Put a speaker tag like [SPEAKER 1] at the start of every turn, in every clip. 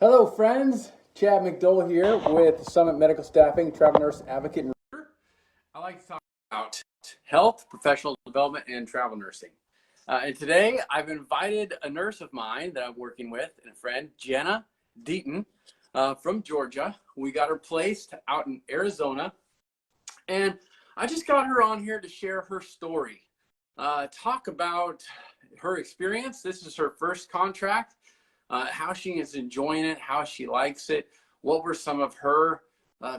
[SPEAKER 1] Hello, friends. Chad McDole here with Summit Medical Staffing, travel nurse advocate. I like to talk about health, professional development, and travel nursing. And today I've invited a nurse of mine that I'm working with and a friend, Jana Hutcheson from Georgia. We got her placed out in Arizona. And I just got her on here to share her story, talk about her experience. This is her first contract. How she is enjoying it, how she likes it, what were some of her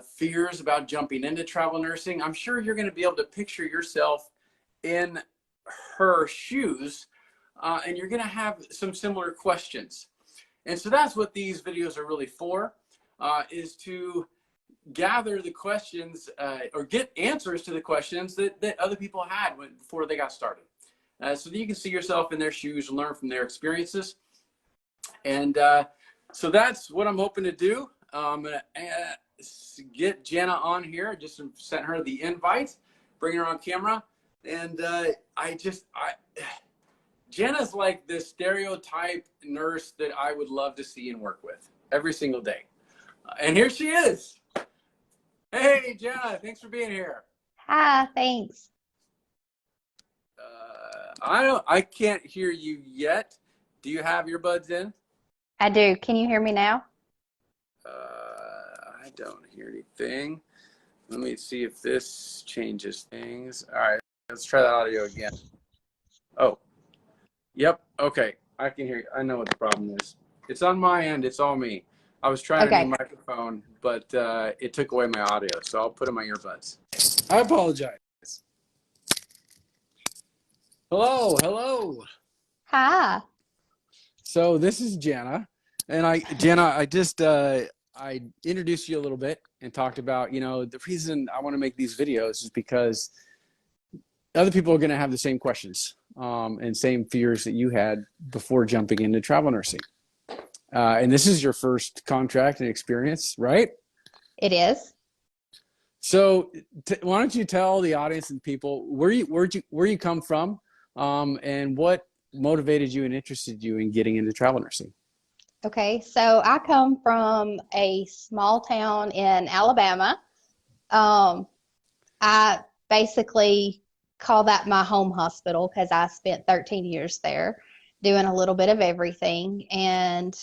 [SPEAKER 1] fears about jumping into travel nursing. I'm sure you're going to be able to picture yourself in her shoes, and you're going to have some similar questions. And so that's what these videos are really for, is to gather the questions or get answers to the questions that other people had before they got started. So that you can see yourself in their shoes and learn from their experiences. And so that's what I'm hoping to do. I'm going to get Jana on here. Just sent her the invite, bring her on camera. And Jana's like the stereotype nurse that I would love to see and work with every single day. And here she is. Hey, Jana, thanks for being here.
[SPEAKER 2] Hi, thanks.
[SPEAKER 1] I can't hear you yet. Do you have earbuds in?
[SPEAKER 2] I do. Can you hear me now?
[SPEAKER 1] I don't hear anything. Let me see if this changes things. All right, let's try the audio again. Oh, yep. Okay, I can hear you. I know what the problem is. It's on my end. It's all me. I was trying a new microphone, but it took away my audio, so I'll put in my earbuds. I apologize. Hello.
[SPEAKER 2] Hi.
[SPEAKER 1] So this is Jana, and I introduced you a little bit and talked about, the reason I want to make these videos is because other people are going to have the same questions and same fears that you had before jumping into travel nursing. And this is your first contract and experience, right?
[SPEAKER 2] It is.
[SPEAKER 1] So why don't you tell the audience and people where you come from, and what motivated you and interested you in getting into travel nursing?
[SPEAKER 2] Okay, so I come from a small town in Alabama. I basically call that my home hospital because I spent 13 years there doing a little bit of everything. And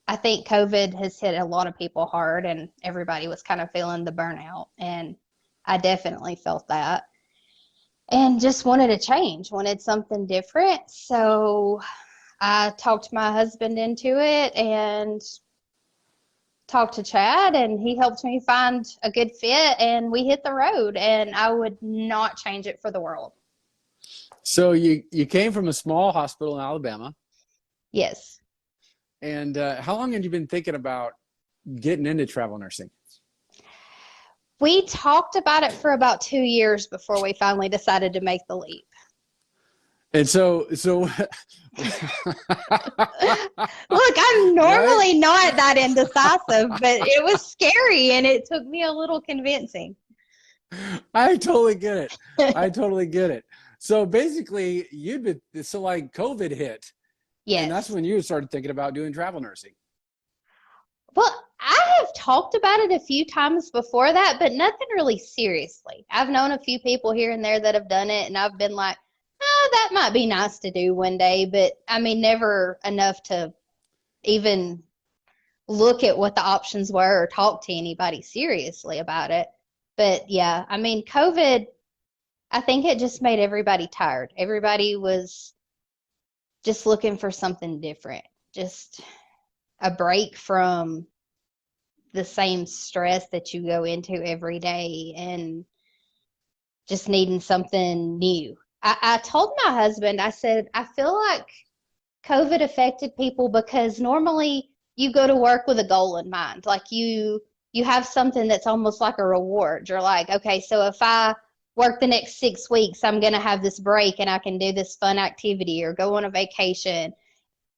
[SPEAKER 2] I think COVID has hit a lot of people hard, and everybody was kind of feeling the burnout. And I definitely felt that. And just wanted a change, wanted something different. So I talked my husband into it and talked to Chad, and he helped me find a good fit, and we hit the road, and I would not change it for the world.
[SPEAKER 1] So you came from a small hospital in Alabama.
[SPEAKER 2] Yes.
[SPEAKER 1] And how long had you been thinking about getting into travel nursing?
[SPEAKER 2] We talked about it for about 2 years before we finally decided to make the leap.
[SPEAKER 1] And so
[SPEAKER 2] Look, I'm normally not that indecisive, but it was scary and it took me a little convincing.
[SPEAKER 1] I totally get it. So basically like COVID hit.
[SPEAKER 2] Yes.
[SPEAKER 1] And that's when you started thinking about doing travel nursing.
[SPEAKER 2] Well, I have talked about it a few times before that, but nothing really seriously. I've known a few people here and there that have done it, and I've been like, oh, that might be nice to do one day, but I mean, never enough to even look at what the options were or talk to anybody seriously about it. But yeah, I mean, COVID, I think it just made everybody tired. Everybody was just looking for something different, just a break from the same stress that you go into every day and just needing something new. I told my husband, I said, I feel like COVID affected people because normally you go to work with a goal in mind. Like you have something that's almost like a reward. You're like, okay, so if I work the next 6 weeks, I'm going to have this break and I can do this fun activity or go on a vacation.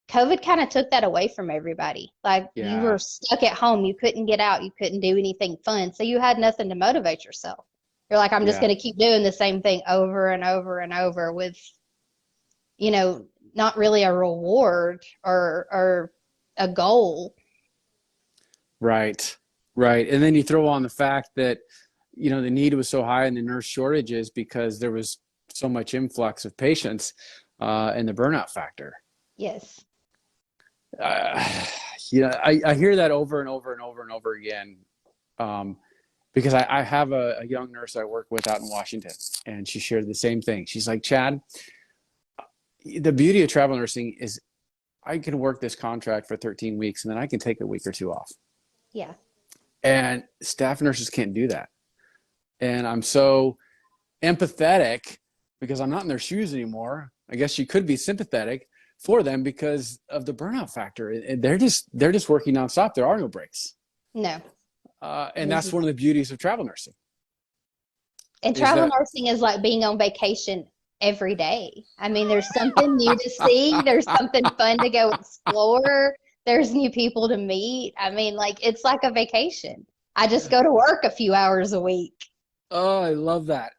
[SPEAKER 2] COVID kind of took that away from everybody. Like you were stuck at home. You couldn't get out. You couldn't do anything fun. So you had nothing to motivate yourself. You're like, I'm just going to keep doing the same thing over and over and over with, not really a reward or a goal.
[SPEAKER 1] Right. Right. And then you throw on the fact that, the need was so high and the nurse shortages because there was so much influx of patients, and the burnout factor.
[SPEAKER 2] Yes.
[SPEAKER 1] Uh, I hear that over and over and over and over again. Um, because I have a young nurse I work with out in Washington, and she shared the same thing. She's like, Chad, the beauty of travel nursing is I can work this contract for 13 weeks and then I can take a week or two off.
[SPEAKER 2] Yeah.
[SPEAKER 1] And staff nurses can't do that. And I'm so empathetic because I'm not in their shoes anymore. I guess you could be sympathetic for them because of the burnout factor. And they're just working nonstop. There are no breaks.
[SPEAKER 2] No.
[SPEAKER 1] And that's one of the beauties of travel nursing
[SPEAKER 2] And
[SPEAKER 1] is
[SPEAKER 2] travel
[SPEAKER 1] that
[SPEAKER 2] nursing is like being on vacation every day. I mean, there's something new to see, there's something fun to go explore, there's new people to meet. I mean, like, it's like a vacation. I just go to work a few hours a week.
[SPEAKER 1] Oh, I love that.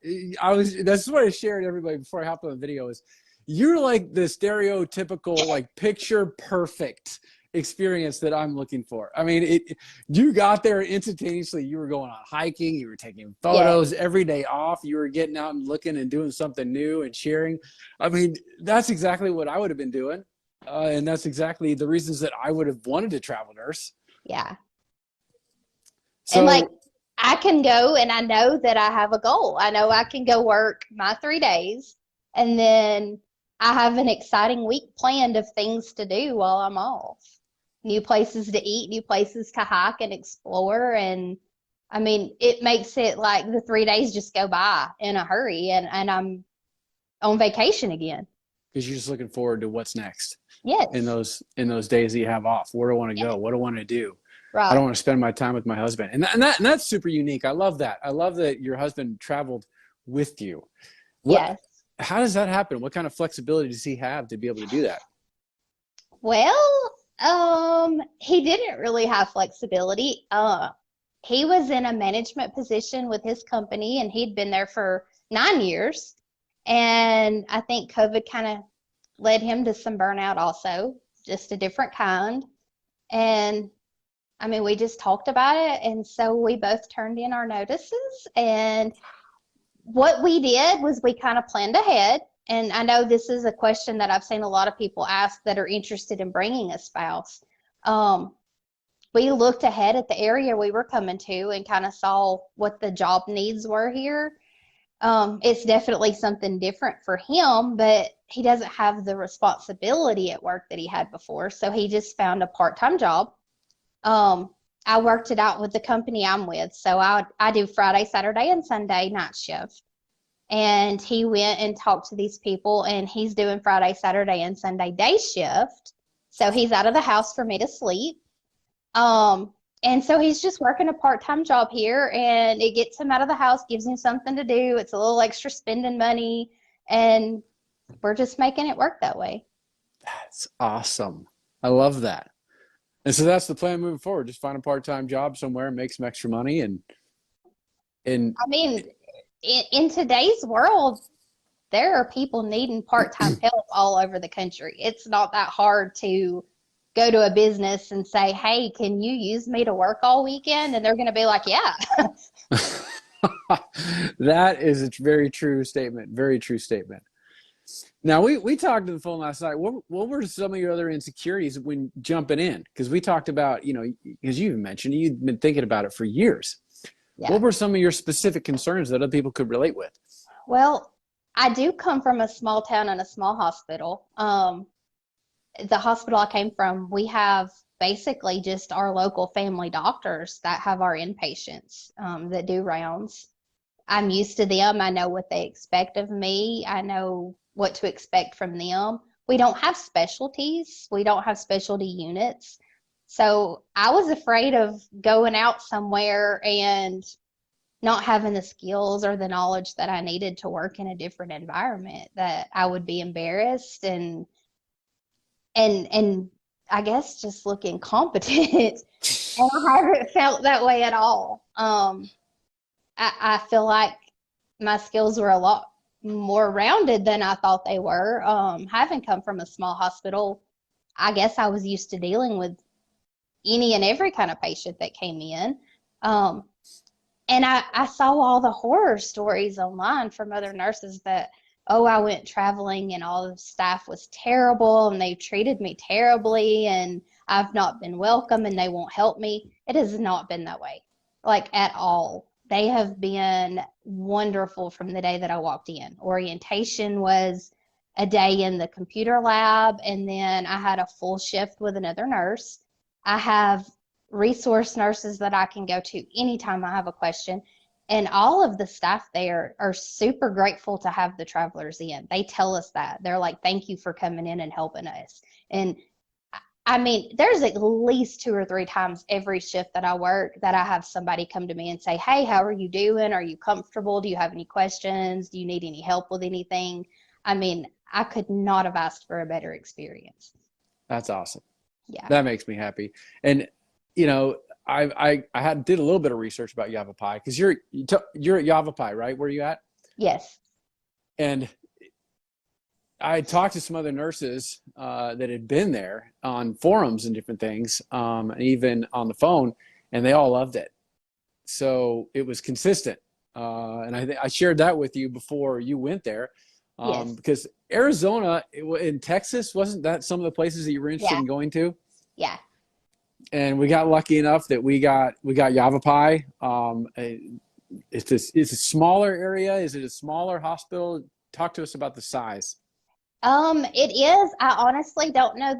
[SPEAKER 1] That's what I shared everybody before I hopped on the video is you're like the stereotypical, like picture perfect experience that I'm looking for. I mean, you got there instantaneously. You were going on hiking, you were taking
[SPEAKER 2] Yes,
[SPEAKER 1] photos every day off, you were getting out and looking and doing something new and sharing. I mean, that's exactly what I would have been doing. And that's exactly the reasons that I would have wanted to travel nurse.
[SPEAKER 2] yeah. And like,
[SPEAKER 1] So,
[SPEAKER 2] I can go and I know that I have a goal. I know I can go work my 3 days and then I have an exciting week planned of things to do while I'm off. New places to eat, new places to hike and explore. And I mean, it makes it like the 3 days just go by in a hurry and I'm on vacation again.
[SPEAKER 1] because you're just looking forward to what's next in
[SPEAKER 2] Yes.
[SPEAKER 1] those days that you have off. Where do I want to
[SPEAKER 2] Yes.
[SPEAKER 1] go? What do I want to do? I don't
[SPEAKER 2] Right.
[SPEAKER 1] want to spend my time with my husband, and that's super unique. I love that. I love that your husband traveled with you. What?
[SPEAKER 2] Yes.
[SPEAKER 1] How does that happen? What kind of flexibility does he have to be able to do that?
[SPEAKER 2] Well, he didn't really have flexibility. He was in a management position with his company and he'd been there for 9 years. And I think COVID kind of led him to some burnout also, just a different kind. And I mean, we just talked about it. And so we both turned in our notices. And what we did was we kind of planned ahead. And I know this is a question that I've seen a lot of people ask that are interested in bringing a spouse. Um, we looked ahead at the area we were coming to and kind of saw what the job needs were here. It's definitely something different for him, but he doesn't have the responsibility at work that he had before. So he just found a part-time job. Um, I worked it out with the company I'm with. So I do Friday, Saturday, and Sunday night shift. And he went and talked to these people, and he's doing Friday, Saturday, and Sunday day shift. So he's out of the house for me to sleep. And so he's just working a part-time job here, and it gets him out of the house, gives him something to do. It's a little extra spending money, and we're just making it work that way.
[SPEAKER 1] That's awesome. I love that. And so that's the plan moving forward. Just find a part-time job somewhere, make some extra money, and
[SPEAKER 2] I mean, in today's world, there are people needing part-time help all over the country. It's not that hard to go to a business and say, "Hey, can you use me to work all weekend?" And they're going to be like, "Yeah."
[SPEAKER 1] that is a very true statement. Very true statement. Now we talked on the phone last night. What were some of your other insecurities when jumping in? Because we talked about, because you even mentioned you'd been thinking about it for years.
[SPEAKER 2] Yeah.
[SPEAKER 1] What were some of your specific concerns that other people could relate with?
[SPEAKER 2] Well, I do come from a small town and a small hospital. The hospital I came from, we have basically just our local family doctors that have our inpatients that do rounds. I'm used to them. I know what they expect of me. I know what to expect from them. We don't have specialties. We don't have specialty units. So I was afraid of going out somewhere and not having the skills or the knowledge that I needed to work in a different environment, that I would be embarrassed and I guess just look incompetent. And I haven't felt that way at all. I feel like my skills were a lot more rounded than I thought they were. Having come from a small hospital, I guess I was used to dealing with, any and every kind of patient that came in. Um, and I saw all the horror stories online from other nurses that, oh, I went traveling and all the staff was terrible and they treated me terribly and I've not been welcome and they won't help me. It has not been that way, like at all. They have been wonderful from the day that I walked in. Orientation was a day in the computer lab, and then I had a full shift with another nurse. I have resource nurses that I can go to anytime I have a question. And all of the staff there are super grateful to have the travelers in. They tell us that. They're like, thank you for coming in and helping us. And I mean, there's at least 2 or 3 times every shift that I work that I have somebody come to me and say, hey, how are you doing? Are you comfortable? Do you have any questions? Do you need any help with anything? I mean, I could not have asked for a better experience.
[SPEAKER 1] That's awesome.
[SPEAKER 2] Yeah.
[SPEAKER 1] That makes me happy. And I did a little bit of research about Yavapai because you're at Yavapai, right? Where are you at?
[SPEAKER 2] Yes.
[SPEAKER 1] And I talked to some other nurses that had been there on forums and different things, and even on the phone, and they all loved it. So it was consistent. And I shared that with you before you went there,
[SPEAKER 2] Yes.
[SPEAKER 1] because Arizona in Texas, wasn't that some of the places that you were interested
[SPEAKER 2] Yeah.
[SPEAKER 1] in going to?
[SPEAKER 2] Yeah.
[SPEAKER 1] And we got lucky enough that we got Yavapai. It's a smaller area. Is it a smaller hospital? Talk to us about the size.
[SPEAKER 2] It is. I honestly don't know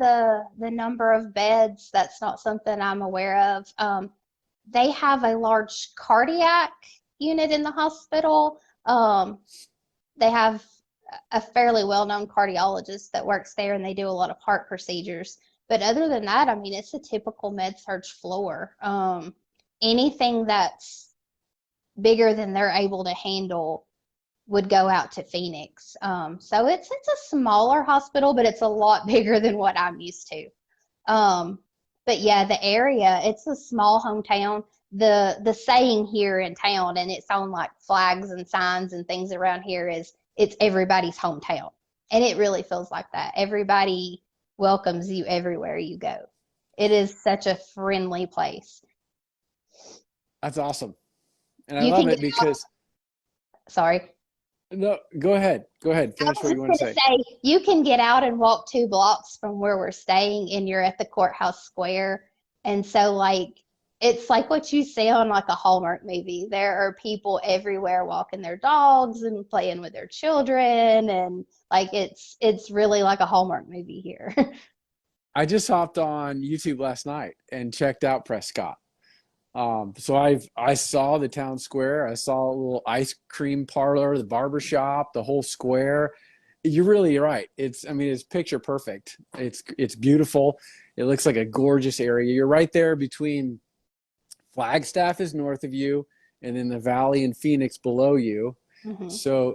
[SPEAKER 2] the number of beds. That's not something I'm aware of. They have a large cardiac unit in the hospital. They have a fairly well-known cardiologist that works there, and they do a lot of heart procedures. But other than that, I mean, it's a typical med-surg floor. Anything that's bigger than they're able to handle would go out to Phoenix. So it's a smaller hospital, but it's a lot bigger than what I'm used to. But yeah, the area, it's a small hometown. The saying here in town, and it's on like flags and signs and things around here, is it's everybody's hometown. And it really feels like that. Everybody welcomes you everywhere you go. It is such a friendly place.
[SPEAKER 1] That's awesome. And I
[SPEAKER 2] You
[SPEAKER 1] love
[SPEAKER 2] can
[SPEAKER 1] it
[SPEAKER 2] get out,
[SPEAKER 1] because
[SPEAKER 2] sorry.
[SPEAKER 1] no, go ahead. Go ahead.
[SPEAKER 2] I
[SPEAKER 1] Finish
[SPEAKER 2] was
[SPEAKER 1] what you
[SPEAKER 2] just
[SPEAKER 1] want to
[SPEAKER 2] going
[SPEAKER 1] say.
[SPEAKER 2] to say, you can get out and walk 2 blocks from where we're staying, and you're at the courthouse square. And so, like, it's like what you see on like a Hallmark movie. There are people everywhere walking their dogs and playing with their children, and like it's really like a Hallmark movie here.
[SPEAKER 1] I just hopped on YouTube last night and checked out Prescott. So I saw the town square. I saw a little ice cream parlor, the barber shop, the whole square. You're really right. I mean, it's picture perfect. It's beautiful. It looks like a gorgeous area. You're right there between Flagstaff is north of you, and then the valley and Phoenix below you.
[SPEAKER 2] Hmm.
[SPEAKER 1] So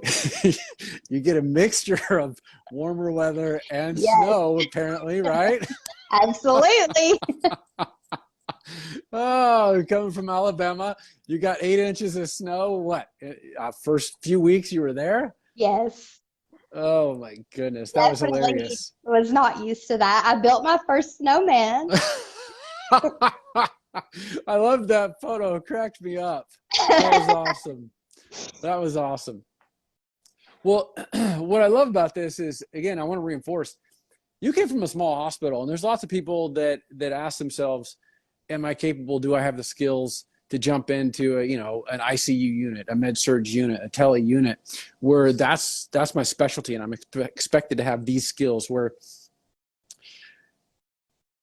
[SPEAKER 1] you get a mixture of warmer weather and
[SPEAKER 2] Yes,
[SPEAKER 1] snow, apparently, right?
[SPEAKER 2] absolutely.
[SPEAKER 1] Oh, coming from Alabama, you got 8 inches of snow. What? First few weeks you were there?
[SPEAKER 2] Yes,
[SPEAKER 1] Oh my goodness, that was
[SPEAKER 2] definitely
[SPEAKER 1] hilarious.
[SPEAKER 2] was not used to that. I built my first snowman.
[SPEAKER 1] I love that photo. It cracked me up. That was awesome. That was awesome. Well, what I love about this is, again, I want to reinforce, you came from a small hospital, and there's lots of people that ask themselves, am I capable? Do I have the skills to jump into an ICU unit, a med surg unit, a tele unit, where that's my specialty, and I'm expected to have these skills. Where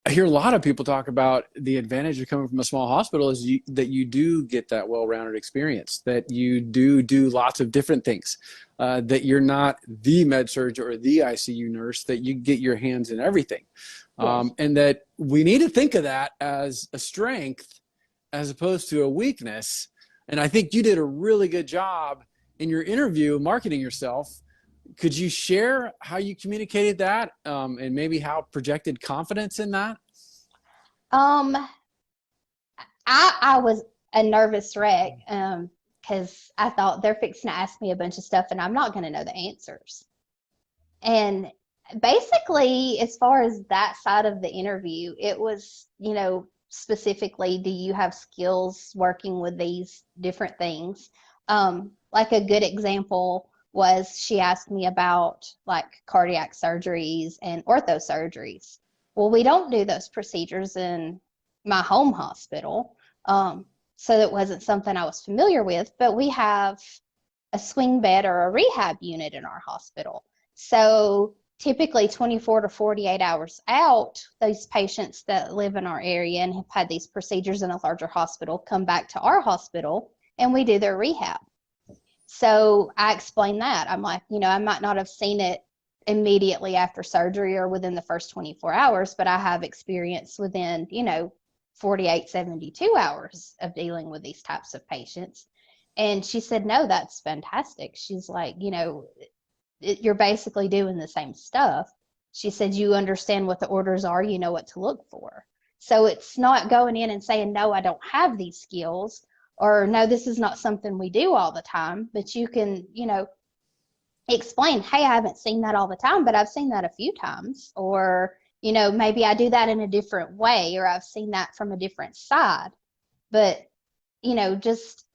[SPEAKER 1] I hear a lot of people talk about the advantage of coming from a small hospital is that you do get that well-rounded experience, that you do lots of different things, that you're not the med surg or the ICU nurse, that you get your hands in everything.
[SPEAKER 2] Yes.
[SPEAKER 1] And that we need to think of that as a strength as opposed to a weakness. And I think you did a really good job in your interview marketing yourself. Could you share how you communicated that, and maybe how projected confidence in that?
[SPEAKER 2] Um, I was a nervous wreck, because I thought they're fixing to ask me a bunch of stuff and I'm not going to know the answers. And basically, as far as that side of the interview, it was, specifically, do you have skills working with these different things? Like a good example was she asked me about like cardiac surgeries and ortho surgeries. Well, we don't do those procedures in my home hospital. So that wasn't something I was familiar with, but we have a swing bed or a rehab unit in our hospital. So typically 24 to 48 hours out, those patients that live in our area and have had these procedures in a larger hospital come back to our hospital and we do their rehab. So I explained that. I'm like, I might not have seen it immediately after surgery or within the first 24 hours, but I have experience within, 48, 72 hours of dealing with these types of patients. And she said, no, that's fantastic. She's like, you're basically doing the same stuff. She said, you understand what the orders are, you know what to look for. So it's not going in and saying, no, I don't have these skills, or no, this is not something we do all the time, but you can, explain, hey, I haven't seen that all the time, but I've seen that a few times, or, maybe I do that in a different way, or I've seen that from a different side. But, just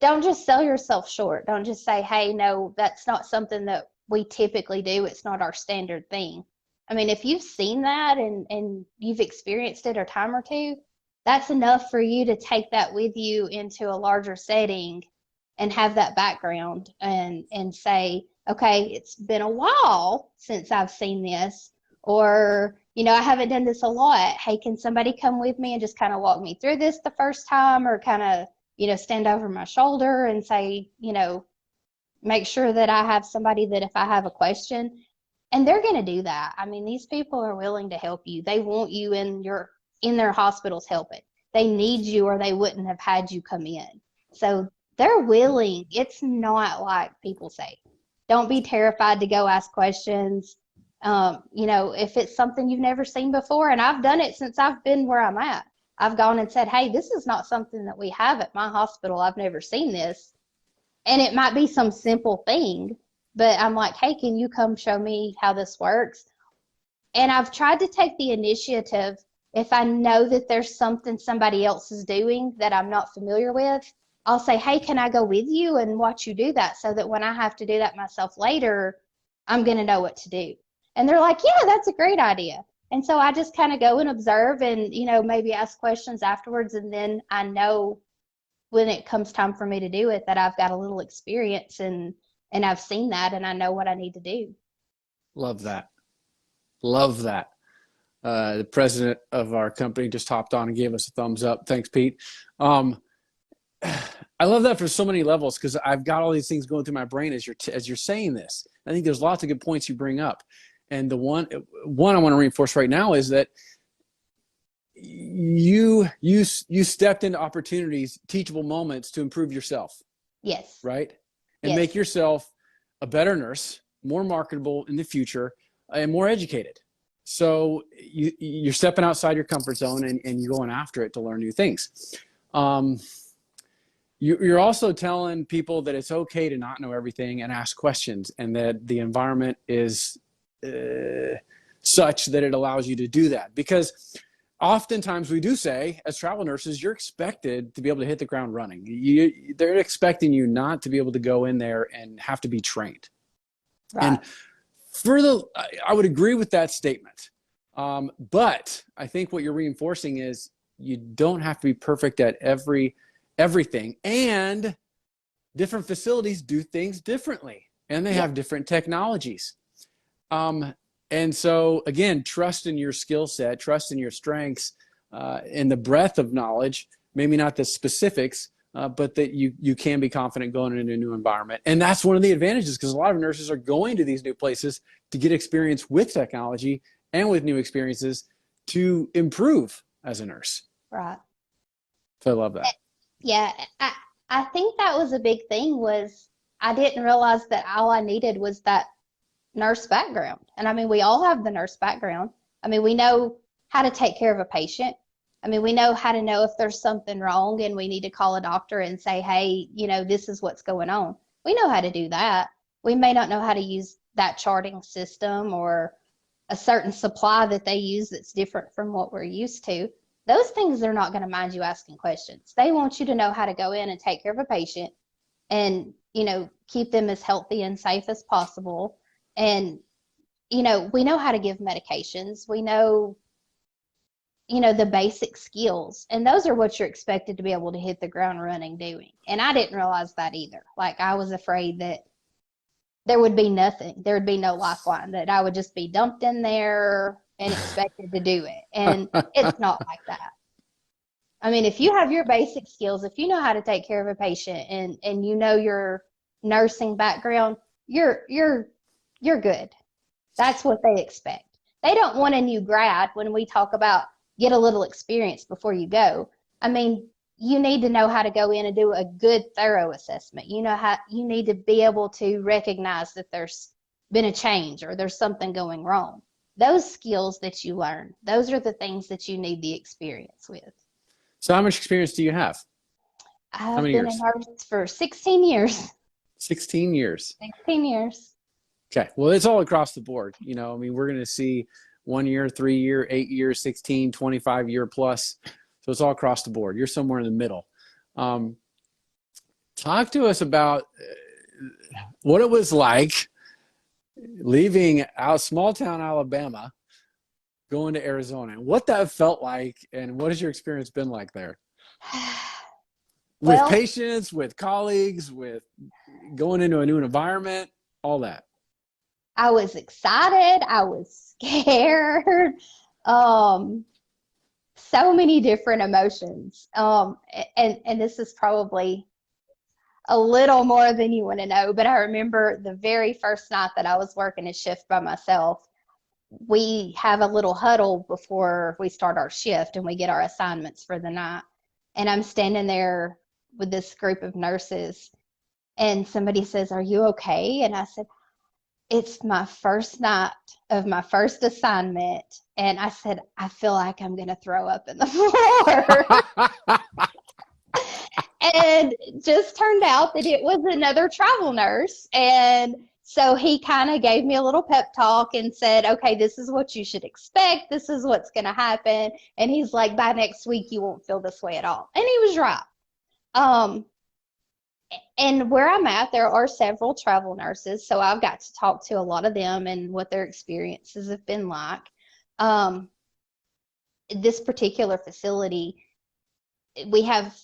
[SPEAKER 2] don't just sell yourself short. Don't just say, hey, no, that's not something that we typically do. It's not our standard thing. I mean, if you've seen that and you've experienced it a time or two, that's enough for you to take that with you into a larger setting and have that background and say, okay, it's been a while since I've seen this, or, I haven't done this a lot. Hey, can somebody come with me and just kind of walk me through this the first time, or kind of, stand over my shoulder and say, make sure that I have somebody that if I have a question, and they're going to do that. I mean, these people are willing to help you. They want you in their hospitals helping. They need you, or they wouldn't have had you come in. So they're willing. It's not like people say. Don't be terrified to go ask questions. If it's something you've never seen before, and I've done it since I've been where I'm at. I've gone and said, hey, this is not something that we have at my hospital. I've never seen this. And it might be some simple thing, but I'm like, hey, can you come show me how this works? And I've tried to take the initiative. If I know that there's something somebody else is doing that I'm not familiar with, I'll say, hey, can I go with you and watch you do that, so that when I have to do that myself later, I'm going to know what to do. And they're like, yeah, that's a great idea. And so I just kind of go and observe and, maybe ask questions afterwards. And then I know when it comes time for me to do it that I've got a little experience and I've seen that and I know what I need to do.
[SPEAKER 1] Love that. Love that. The president of our company just hopped on and gave us a thumbs up. Thanks, Pete. I love that for so many levels, because I've got all these things going through my brain as you're saying this. I think there's lots of good points you bring up. And the one I want to reinforce right now is that you stepped into opportunities, teachable moments to improve yourself.
[SPEAKER 2] Yes.
[SPEAKER 1] Right? And
[SPEAKER 2] yes.
[SPEAKER 1] make yourself a better nurse, more marketable in the future, and more educated. So you're stepping outside your comfort zone and you're going after it to learn new things. You're also telling people that it's okay to not know everything and ask questions, and that the environment is such that it allows you to do that. Because oftentimes we do say, as travel nurses, you're expected to be able to hit the ground running. They're expecting you not to be able to go in there and have to be trained. Right. And I would agree with that statement. But I think what you're reinforcing is you don't have to be perfect at everything. And different facilities do things differently, and they have different technologies. And so, again, trust in your skill set, trust in your strengths, in the breadth of knowledge, maybe not the specifics, but that you can be confident going into a new environment. And that's one of the advantages, because a lot of nurses are going to these new places to get experience with technology and with new experiences to improve as a nurse.
[SPEAKER 2] Right.
[SPEAKER 1] So I love that.
[SPEAKER 2] Yeah, I think that was a big thing. Was I didn't realize that all I needed was that nurse background. And I mean, we all have the nurse background. I mean, we know how to take care of a patient. I mean, we know how to know if there's something wrong and we need to call a doctor and say, hey, this is what's going on. We know how to do that. We may not know how to use that charting system or, a certain supply that they use that's different from what we're used to. Those things are not going to mind you asking questions. They want you to know how to go in and take care of a patient and, keep them as healthy and safe as possible. And, we know how to give medications. We know, the basic skills. And those are what you're expected to be able to hit the ground running doing. And I didn't realize that either. Like, I was afraid that there would be nothing. There would be no lifeline, that I would just be dumped in there and expected to do it. And it's not like that. I mean, if you have your basic skills, if you know how to take care of a patient and your nursing background, you're good. That's what they expect. They don't want a new grad when we talk about get a little experience before you go. I mean, you need to know how to go in and do a good, thorough assessment. You need to be able to recognize that there's been a change or there's something going wrong. Those skills that you learn, those are the things that you need the experience with.
[SPEAKER 1] So how much experience do you have?
[SPEAKER 2] I've been a nurse for 16 years.
[SPEAKER 1] 16 years.
[SPEAKER 2] 16 years.
[SPEAKER 1] Okay. Well, it's all across the board. I mean, we're going to see 1 year, 3 year, 8 years, 16, 25 year plus. So it's all across the board. You're somewhere in the middle. Talk to us about what it was like leaving out small town Alabama, going to Arizona, and what that felt like, and what has your experience been like there? With patients, with colleagues, with going into a new environment, all that.
[SPEAKER 2] I was excited. I was scared. So many different emotions. And this is probably a little more than you want to know, but I remember the very first night that I was working a shift by myself. We have a little huddle before we start our shift and we get our assignments for the night. And I'm standing there with this group of nurses and somebody says, "Are you okay?" And I said, "It's my first night of my first assignment." And I said, "I feel like I'm going to throw up in the floor." And it just turned out that it was another travel nurse. And so he kind of gave me a little pep talk and said, "Okay, this is what you should expect. This is what's going to happen." And he's like, "By next week, you won't feel this way at all." And he was right. And where I'm at, there are several travel nurses, so I've got to talk to a lot of them and what their experiences have been like. This particular facility, we have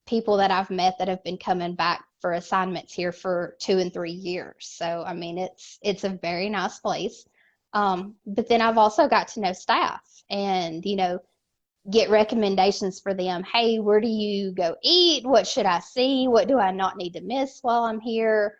[SPEAKER 2] people that I've met that have been coming back for assignments here for 2 and 3 years. So, I mean, it's a very nice place. But then I've also got to know staff and, get recommendations for them. Hey, where do you go eat? What should I see? What do I not need to miss while I'm here?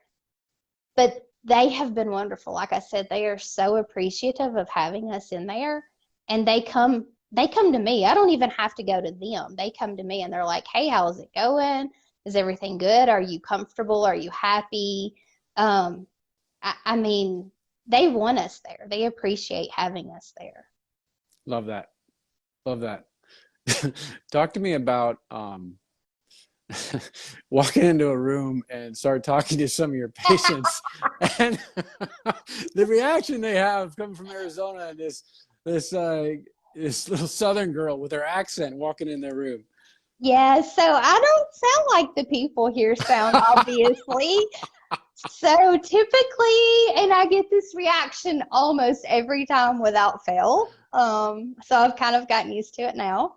[SPEAKER 2] But they have been wonderful. Like I said, they are so appreciative of having us in there, and they come to me. I don't even have to go to them. They come to me and they're like, "Hey, how is it going? Is everything good? Are you comfortable? Are you happy?" I mean, they want us there. They appreciate having us there.
[SPEAKER 1] Love that. Talk to me about walking into a room and start talking to some of your patients and the reaction they have coming from Arizona and this little Southern girl with her accent walking in their room.
[SPEAKER 2] Yeah, so I don't sound like the people here sound, obviously. So typically, and I get this reaction almost every time without fail. So I've kind of gotten used to it now.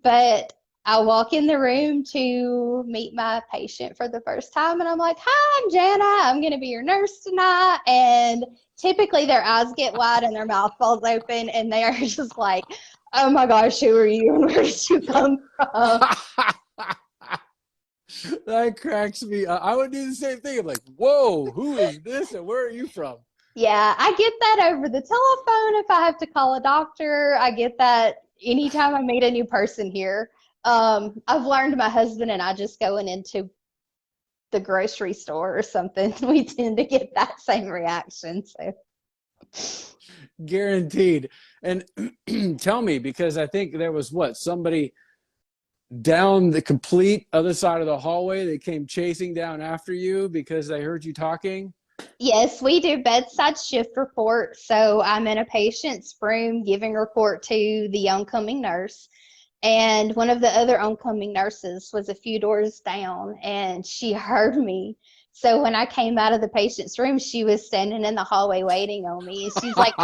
[SPEAKER 2] But I walk in the room to meet my patient for the first time, and I'm like, "Hi, I'm Jana. I'm going to be your nurse tonight." And typically their eyes get wide and their mouth falls open, and they are just like, "Oh my gosh, who are you and where did you come from?"
[SPEAKER 1] That cracks me up. I would do the same thing. I'm like, "Whoa, who is this and where are you from?"
[SPEAKER 2] Yeah, I get that over the telephone if I have to call a doctor. I get that anytime I meet a new person here. I've learned my husband and I just going into the grocery store or something, we tend to get that same reaction. So
[SPEAKER 1] Guaranteed. And tell me, because I think there was somebody down the complete other side of the hallway that came chasing down after you because they heard you talking?
[SPEAKER 2] Yes, we do bedside shift report. So I'm in a patient's room giving report to the oncoming nurse. And one of the other oncoming nurses was a few doors down and she heard me. So when I came out of the patient's room, she was standing in the hallway waiting on me. And she's like,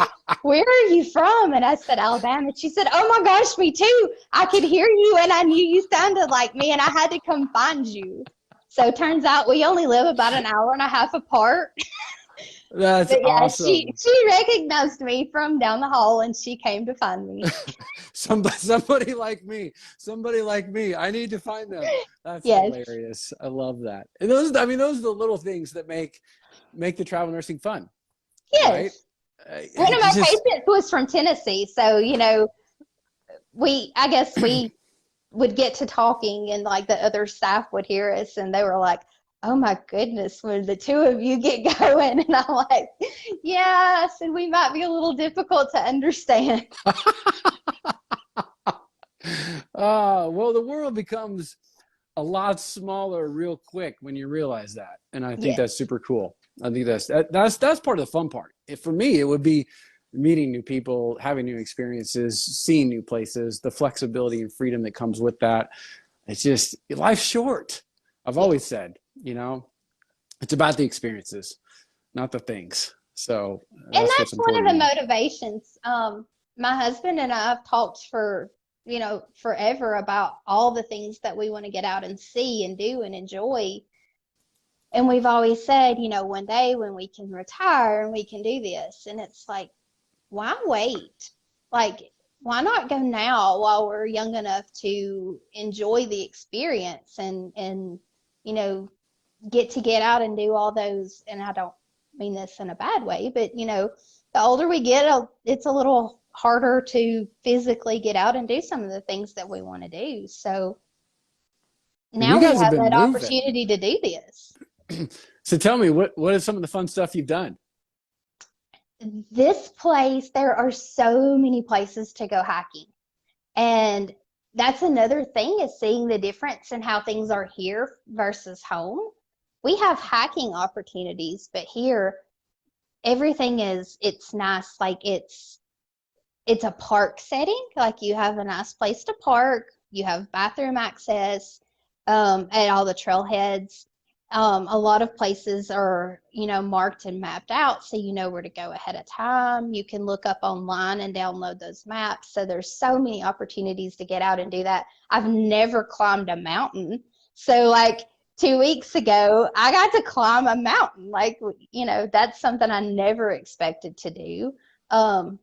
[SPEAKER 2] "Where are you from?" And I said, "Alabama." And she said, "Oh my gosh, me too. I could hear you and I knew you sounded like me and I had to come find you." So it turns out we only live about an hour and a half apart.
[SPEAKER 1] That's
[SPEAKER 2] But yeah, she
[SPEAKER 1] awesome.
[SPEAKER 2] she recognized me from down the hall and she came to find me.
[SPEAKER 1] Somebody like me, somebody like me. I need to find them. That's
[SPEAKER 2] Yes.
[SPEAKER 1] hilarious. I love that. And those, I mean, those are the little things that make the travel nursing fun, right?
[SPEAKER 2] Yes. One of
[SPEAKER 1] It's
[SPEAKER 2] my
[SPEAKER 1] just
[SPEAKER 2] patients was from Tennessee, so I guess we would get to talking, and like the other staff would hear us, and they were like, "Oh my goodness, when the two of you get going," and I'm like, "Yeah," I said, "We might be a little difficult to understand."
[SPEAKER 1] well, the world becomes a lot smaller real quick when you realize that, and I think that's
[SPEAKER 2] Yes.
[SPEAKER 1] super cool. I think that's part of the fun part. For me, it would be meeting new people, having new experiences, seeing new places, the flexibility and freedom that comes with that. It's just life's short. I've
[SPEAKER 2] Yeah.
[SPEAKER 1] always said, it's about the experiences, not the things. So
[SPEAKER 2] And
[SPEAKER 1] that's what's
[SPEAKER 2] that's one
[SPEAKER 1] important
[SPEAKER 2] of
[SPEAKER 1] to
[SPEAKER 2] the
[SPEAKER 1] me.
[SPEAKER 2] motivations. My husband and I have talked for, forever about all the things that we want to get out and see and do and enjoy. And we've always said, one day when we can retire and we can do this. And it's like, why wait? Like, why not go now while we're young enough to enjoy the experience and you know, get out and do all those. And I don't mean this in a bad way, but the older we get, it's a little harder to physically get out and do some of the things that we want to do. So
[SPEAKER 1] And you
[SPEAKER 2] now we
[SPEAKER 1] guys have
[SPEAKER 2] have
[SPEAKER 1] been
[SPEAKER 2] that
[SPEAKER 1] moving.
[SPEAKER 2] opportunity to do this.
[SPEAKER 1] So tell me, what is some of the fun stuff you've done?
[SPEAKER 2] This place, there are so many places to go hiking. And that's another thing is seeing the difference in how things are here versus home. We have hiking opportunities, but here everything it's nice. Like it's a park setting. Like you have a nice place to park. You have bathroom access at all the trailheads. A lot of places are, marked and mapped out, so you know where to go ahead of time. You can look up online and download those maps. So there's so many opportunities to get out and do that. I've never climbed a mountain. So like 2 weeks ago, I got to climb a mountain. Like, that's something I never expected to do. Um,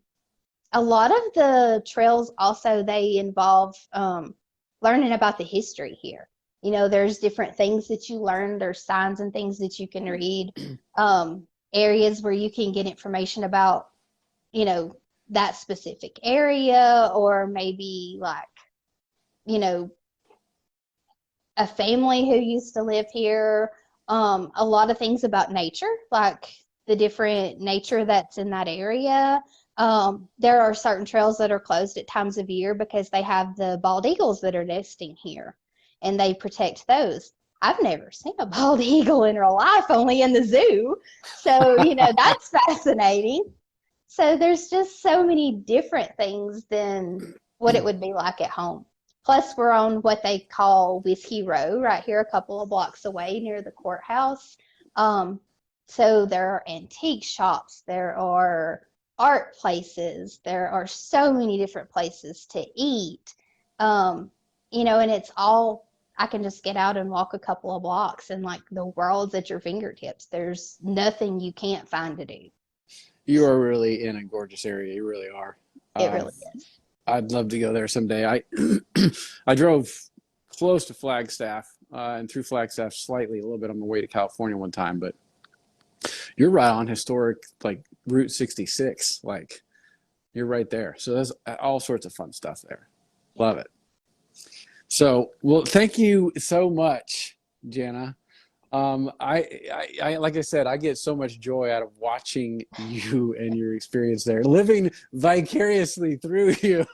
[SPEAKER 2] a lot of the trails also they involve learning about the history here. There's different things that you learn. There's signs and things that you can read. Areas where you can get information about, you know, that specific area, or maybe like, you know, a family who used to live here. A lot of things about nature, like the different nature that's in that area. There are certain trails that are closed at times of year because they have the bald eagles that are nesting here and they protect those. I've never seen a bald eagle in real life, only in the zoo. So, that's fascinating. So there's just so many different things than what it would be like at home. Plus, we're on what they call Whiskey Row right here, a couple of blocks away near the courthouse. Um, so there are antique shops, there are art places, there are so many different places to eat. And it's all, I can just get out and walk a couple of blocks and like the world's at your fingertips. There's nothing you can't find to do.
[SPEAKER 1] You are really in a gorgeous area. You really are.
[SPEAKER 2] It
[SPEAKER 1] Um,
[SPEAKER 2] really is.
[SPEAKER 1] I'd love to go there someday. I I drove close to Flagstaff and through Flagstaff slightly a little bit on the way to California one time, but you're right on historic like Route 66. Like you're right there. So there's all sorts of fun stuff there.
[SPEAKER 2] Yeah.
[SPEAKER 1] Love it. So, well, thank you so much, Jana. I like I said, I get so much joy out of watching you and your experience there, living vicariously through you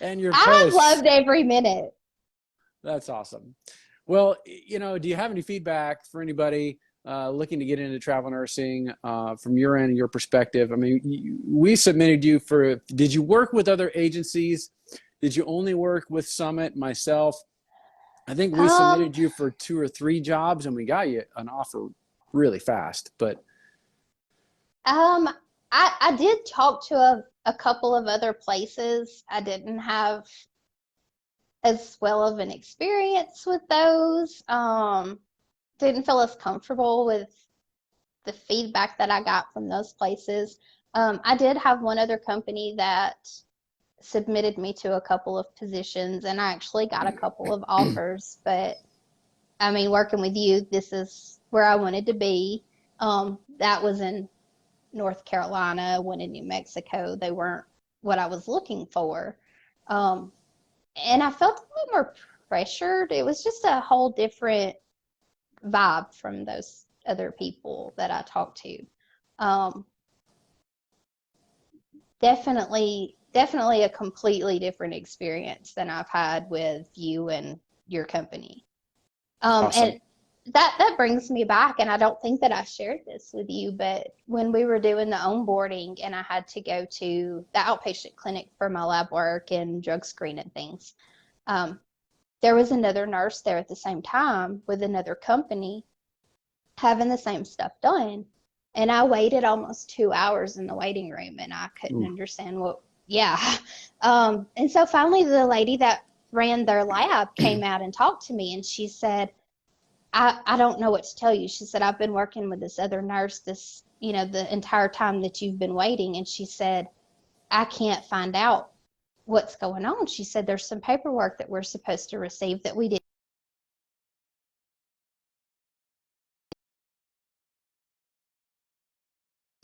[SPEAKER 1] and your
[SPEAKER 2] I've
[SPEAKER 1] posts.
[SPEAKER 2] loved every minute.
[SPEAKER 1] That's awesome. Well, do you have any feedback for anybody looking to get into travel nursing from your end and your perspective. I mean, we submitted you for, did you work with other agencies? Did you only work with Summit, myself? I think we
[SPEAKER 2] Um,
[SPEAKER 1] submitted you for 2 or 3 jobs and we got you an offer really fast. But
[SPEAKER 2] um, I did talk to a couple of other places. I didn't have as well of an experience with those. Didn't feel as comfortable with the feedback that I got from those places. I did have one other company that submitted me to a couple of positions, and I actually got a couple of offers. But I mean, working with you, this is where I wanted to be. That was in North Carolina, one in New Mexico. They weren't what I was looking for. Um, and I felt a little more pressured. It was just a whole different vibe from those other people that I talked to. Um, definitely a completely different experience than I've had with you and your company. And
[SPEAKER 1] awesome.
[SPEAKER 2] that brings me back, and I don't think that I shared this with you, but when we were doing the onboarding and I had to go to the outpatient clinic for my lab work and drug screen and things, um, there was another nurse there at the same time with another company having the same stuff done. And I waited almost 2 hours in the waiting room and I couldn't
[SPEAKER 1] Ooh.
[SPEAKER 2] understand what, yeah. And so finally the lady that ran their lab came out and talked to me and she said, I don't know what to tell you. She said, I've been working with this other nurse the entire time that you've been waiting. And she said, I can't find out what's going on. She said, there's some paperwork that we're supposed to receive that we didn't.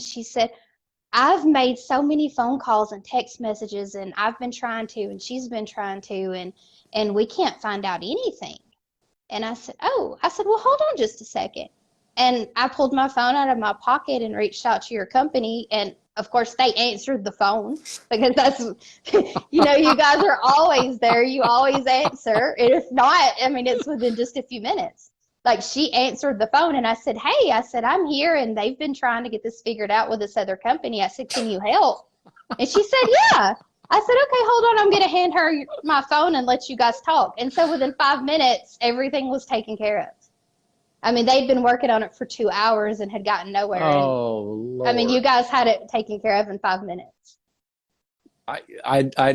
[SPEAKER 2] She said, I've made so many phone calls and text messages and I've been trying to and she's been trying to and we can't find out anything. And I said, "Oh." I said, "Well, hold on just a second." And I pulled my phone out of my pocket and reached out to your company and of course they answered the phone because that's you guys are always there. You always answer. And if not, I mean it's within just a few minutes. Like she answered the phone and I said, "Hey," I said, "I'm here and they've been trying to get this figured out with this other company." I said, "Can you help?" And she said, "Yeah." I said, "Okay, hold on. I'm going to hand her my phone and let you guys talk." And so within 5 minutes, everything was taken care of. I mean, they'd been working on it for 2 hours and had gotten nowhere. And
[SPEAKER 1] Oh,
[SPEAKER 2] I mean, you
[SPEAKER 1] Lord.
[SPEAKER 2] guys had it taken care of in 5 minutes.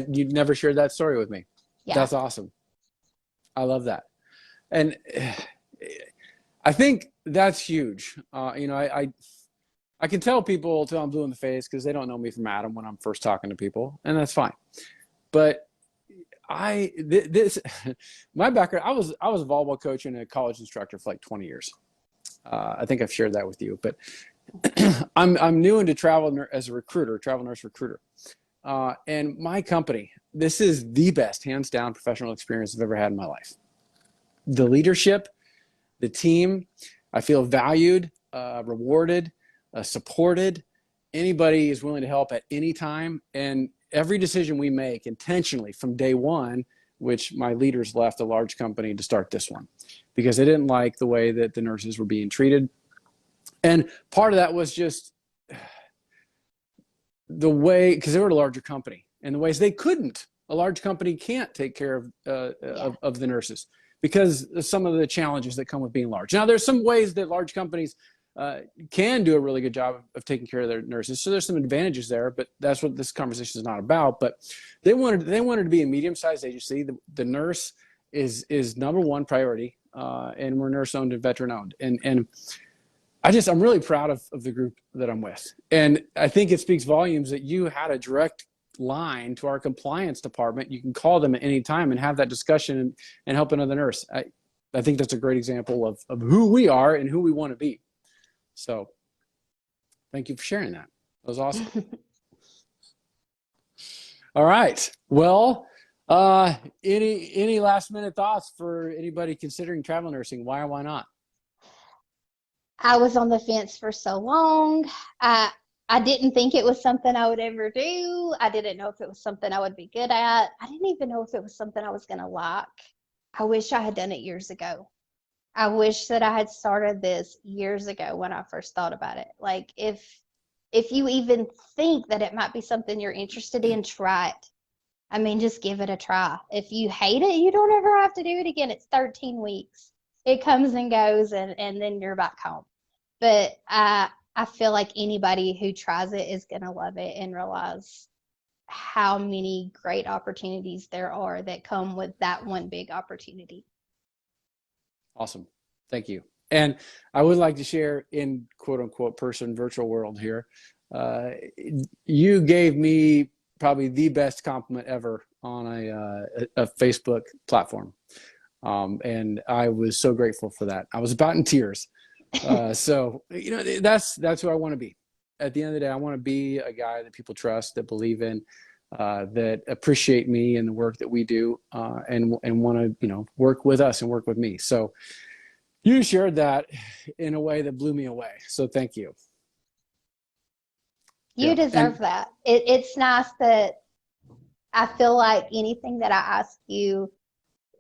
[SPEAKER 1] You've never shared that story with me.
[SPEAKER 2] Yeah.
[SPEAKER 1] That's awesome. I love that. And I think that's huge. I can tell people till I'm blue in the face because they don't know me from Adam when I'm first talking to people, and that's fine. But this my background. I was a volleyball coach and a college instructor for like 20 years. I think I've shared that with you, but I'm new into travel as a recruiter, travel nurse recruiter. And my company, this is the best, hands down, professional experience I've ever had in my life. The leadership, the team, I feel valued, rewarded, supported. Anybody is willing to help at any time. And every decision we make intentionally from day one, which my leaders left a large company to start this one because they didn't like the way that the nurses were being treated. And part of that was just the way, because they were a larger company and the ways they couldn't. A large company can't take care
[SPEAKER 2] Yeah.
[SPEAKER 1] of the nurses because of some of the challenges that come with being large. Now, there's some ways that large companies can do a really good job of taking care of their nurses. So there's some advantages there, but that's what this conversation is not about. But they wanted to be a medium-sized agency. The nurse is number one priority, and we're nurse-owned and veteran-owned. And I'm really proud of the group that I'm with. And I think it speaks volumes that you had a direct line to our compliance department. You can call them at any time and have that discussion and help another nurse. I think that's a great example of who we are and who we want to be. So thank you for sharing that. That was awesome. All right. Well, any last minute thoughts for anybody considering travel nursing? Why or why not?
[SPEAKER 2] I was on the fence for so long. I I didn't think it was something I would ever do. I didn't know if it was something I would be good at. I didn't even know if it was something I was going to like. I wish I had done it years ago. I wish that I had started this years ago when I first thought about it. Like if you even think that it might be something you're interested in, try it. I mean, just give it a try. If you hate it, you don't ever have to do it again. It's 13 weeks. It comes and goes, and then you're back home. But I feel like anybody who tries it is going to love it and realize how many great opportunities there are that come with that one big opportunity.
[SPEAKER 1] Awesome. Thank you. And I would like to share in quote unquote person virtual world here. Uh, you gave me probably the best compliment ever on a Facebook platform. And I was so grateful for that. I was about in tears. So, you know, that's who I want to be. At the end of the day, I want to be a guy that people trust, that believe in, that appreciate me and the work that we do, and want to, you know, work with us and work with me. So you shared that in a way that blew me away. So thank you.
[SPEAKER 2] You
[SPEAKER 1] Yeah.
[SPEAKER 2] deserve
[SPEAKER 1] And
[SPEAKER 2] that. It's nice that I feel like anything that I ask you,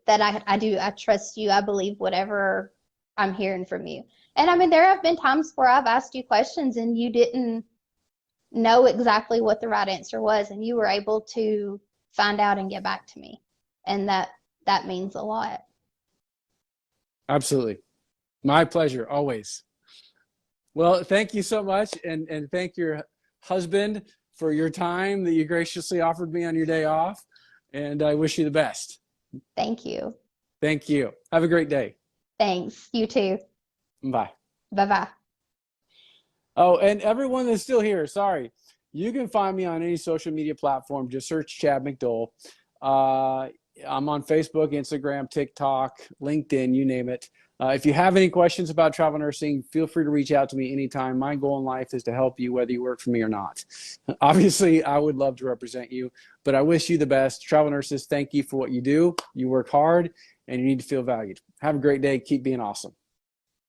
[SPEAKER 2] that I do, I trust you. I believe whatever I'm hearing from you. And I mean, there have been times where I've asked you questions and you didn't know exactly what the right answer was, and you were able to find out and get back to me. And that means a lot.
[SPEAKER 1] absolutely. My pleasure, always. Well, thank you so much. And thank your husband for your time that you graciously offered me on your day off. And I wish you the best.
[SPEAKER 2] Thank you.
[SPEAKER 1] Thank you. Have a great day.
[SPEAKER 2] Thanks. You too.
[SPEAKER 1] Bye.
[SPEAKER 2] Bye-bye.
[SPEAKER 1] Oh, and everyone that's still here, sorry. You can find me on any social media platform. Just search Chad McDole. I'm on Facebook, Instagram, TikTok, LinkedIn, you name it. If you have any questions about travel nursing, feel free to reach out to me anytime. My goal in life is to help you, whether you work for me or not. Obviously, I would love to represent you, but I wish you the best. Travel nurses, thank you for what you do. You work hard, and you need to feel valued. Have a great day. Keep being awesome.